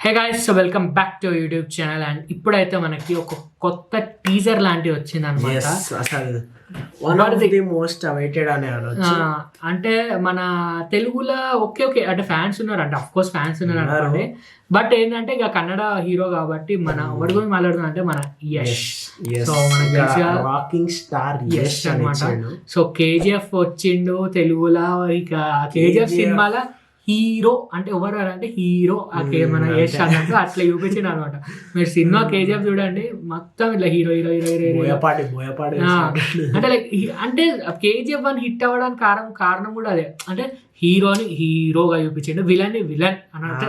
Hey guys, so welcome back to YouTube channel. And ఇప్పుడైతే మనకి ఒక కొత్త టీజర్ లాంటివి వచ్చింది అనమాట. మోస్ట్ అవైటెడ్ అని అనొచ్చు. అంటే మన తెలుగులో ఓకే అంటే ఫ్యాన్స్ ఉన్నారు, అంటే అఫ్ కోర్స్ ఫ్యాన్స్ ఉన్నారు అనుకోండి. బట్ ఏంటంటే ఇక కన్నడ హీరో కాబట్టి మన ఎవరి గురించి మాట్లాడుతున్నా అంటే మన యష్. సో మనకి రాకింగ్ స్టార్ యష్ అనమాట. సో కేజీఎఫ్ వచ్చిండు తెలుగులో. ఇక కేజీఎఫ్ సినిమాలో హీరో అంటే ఎవరు అంటే హీరో మన యష్ అన్నట్టు అట్లా చూపించింది అనమాట. మీరు సినిమా కేజీఎఫ్ చూడండి, మొత్తం ఇట్లా హీరో హీరో హీరో హీరో అంటే లైక్ అంటే కేజీఎఫ్ అని హిట్ అవ్వడానికి కారణం కూడా అదే. అంటే హీరోని హీరోగా చూపించండు, విలన్ విలన్ అన్నట్టు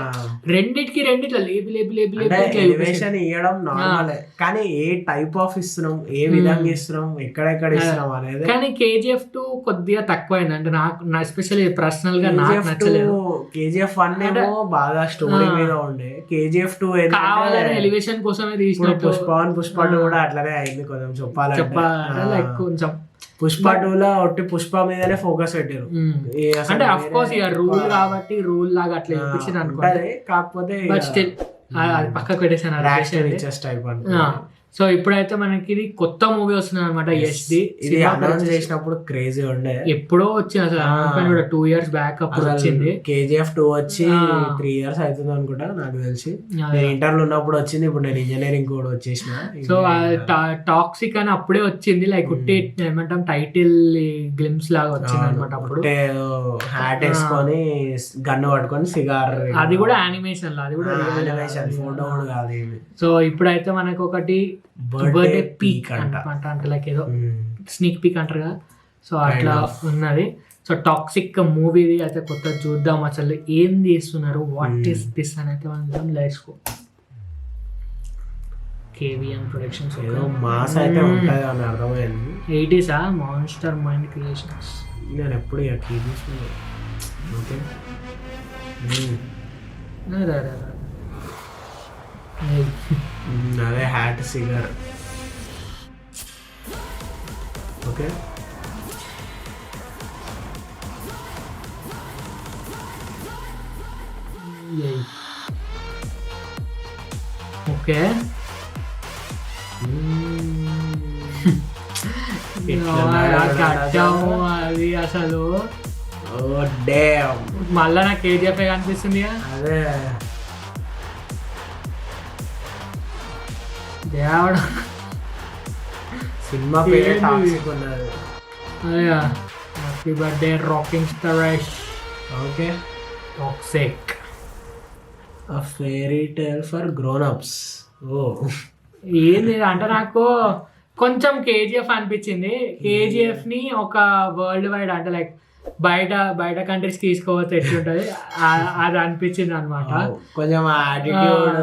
రెండిట్లా లేపి లేపి లేపి లేపి ఎలివేషన్ ఇవ్వడం నార్మల్. కానీ ఏ టైప్ ఆఫ్ ఇస్తున్నాం, ఏ విధంగా ఇస్తున్నాం, ఎక్కడెక్కడ ఇస్తున్నాం అనేది. కానీ కేజీఎఫ్ 2 కొద్దిగా తక్కువైంది. అంటే నాకు ఎస్పెషల్లీ పర్సనల్ గా నాకు నచ్చలేదు. కేజీఎఫ్ 1 ఏమో బాగా స్టోరీ మీద ఉండే, కేజీఎఫ్ 2 కావాలని ఎలివేషన్ కోసమే తీసినట్టు. పుష్ప 2 కూడా అట్లనే అయింది కొంచెం చెప్పాలంటే. లైక్ కొంచెం పుష్ప 2 లో ఒట్టి పుష్ప మీదనే ఫోకస్ పెట్టారు. అంటే అఫ్ కోర్స్ ఇక రూల్ కాబట్టి రూల్ లాగా అట్లా చూపించింది అనుకోండి. కాకపోతే అది పక్కకు పెట్టేసాను. సో ఇప్పుడైతే మనకి ఇది కొత్త మూవీ వస్తుంది అనమాట యష్ ది. ఇది అనౌన్స్ చేసినప్పుడు క్రేజీ ఉండే, ఎప్పుడో వచ్చింది అసలు 2 years బ్యాక్ అప్పుడు వచ్చింది. కేజీఎఫ్ 2 వచ్చి 3 years అవుతుంది అనుకుంటా నాకు తెలిసి. నేను ఇంటర్లో ఉన్నప్పుడు వచ్చింది, ఇప్పుడు నేను ఇంజనీరింగ్ కూడా వచ్చేసిన. సో టాక్సిక్ అని అప్పుడే వచ్చింది, లైక్ ఉట్టి ఏమంటాం టైటిల్ గ్లిమ్స్ లాగా వచ్చింది అనమాట. అప్పుడు హ్యాట్ వేసుకొని గన్ను పట్టుకొని సిగార్, అది కూడా యానిమేషన్, అది కూడా యానిమేషన్, ఫోటో కూడా కాదు. సో ఇప్పుడైతే మనకు ఒకటి బర్త్డే పీక్ అంట, అంటే లైక్ ఏదో స్నీక్ పీక్ అంటారు కదా. సో అట్లా ఉన్నది. సో టాక్సిక్ మూవీ అయితే కొత్త చూద్దాం, అసలు ఏం చేస్తున్నారు, వాట్ ఈస్ దిస్ అని అయితే మనం లేసుకో. కేవీఎం ప్రొడక్షన్స్ ఏదో మాస్ అయితే ఉంటుంది అని అర్థమైంది. 80s monster mind creations. నేను ఎప్పుడు ఓకే అదే హ్యాట్ సిగర్. ఓకే ఓకే అది అసలు మళ్ళా నాకు కేజీఎఫ్ కనిపిస్తుంది. అదే దేవుడు సినిమా పేరు టాక్సిక్ ఉన్నది. Happy birthday rocking star Yash. Okay toxic a fairy tale for grown ups. ఏంది అంటే నాకు కొంచెం కేజీఎఫ్ అనిపించింది. కేజీఎఫ్ ని ఒక వరల్డ్ వైడ్ అంటే లైక్ బయట కంట్రీస్ తీసుకోవచ్చు ఎట్లుంటది అది అనిపించింది అనమాట. కొంచెం యాటిట్యూడ్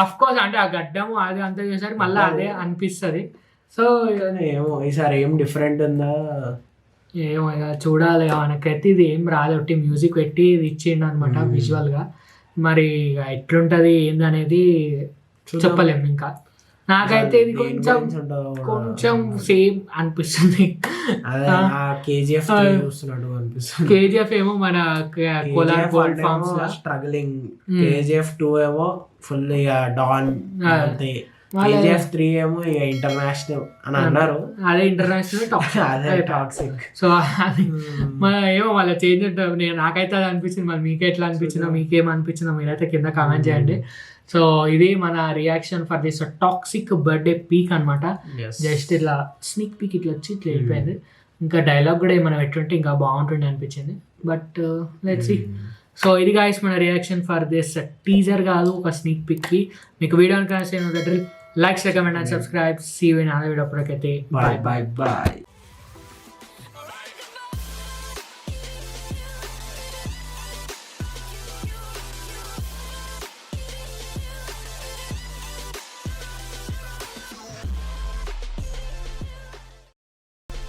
అఫ్ కోర్స్ అంటే ఆ గడ్డము అది అంతా చేసరికి మళ్ళీ అదే అనిపిస్తుంది. సో ఏమో ఈసారి ఏం డిఫరెంట్ ఉందా ఏమో ఇక చూడాలి. మనకైతే ఇది ఏం రాదు, మ్యూజిక్ పెట్టి ఇది ఇచ్చిండు అనమాట విజువల్ గా. మరి ఎట్లుంటది ఏందనేది చెప్పలేము ఇంకా. నాకైతే ఇది కొంచెం సేమ్ అనిపిస్తుంది. కేజీఎఫ్ ఏమో మన Kolar gold farms struggling, KGF 2 ఏమో ఫుల్ డాన్, కేజీఎఫ్ 3 ఏమో ఇంటర్నేషనల్ అని అన్నారు. అదే ఇంటర్నేషనల్ టాక్సిక్. సో ఏమో వాళ్ళ చేంజ్ ఉంటుంది. నాకైతే అది అనిపించింది. మరి మీకు ఎట్లా అనిపించిందో, మీకేం అనిపించిందో మీరైతే కింద కామెంట్ చేయండి. సో ఇది మన reaction for this toxic birthday peak అనమాట. జస్ట్ ఇట్లా స్నిక్ పీక్ ఇట్లా వచ్చి ఇట్లా వెళ్ళిపోయింది. ఇంకా డైలాగ్ కూడా మనం ఎట్లుంటే ఇంకా బాగుంటుండే అనిపించింది. But let's see. సో ఇది గైస్ మన రియాక్షన్ ఫర్ దిస్ టీజర్ కాదు, ఒక స్నిక్ పిక్ కి. మీకు video like, comment and subscribe. See you in another video. Bye by.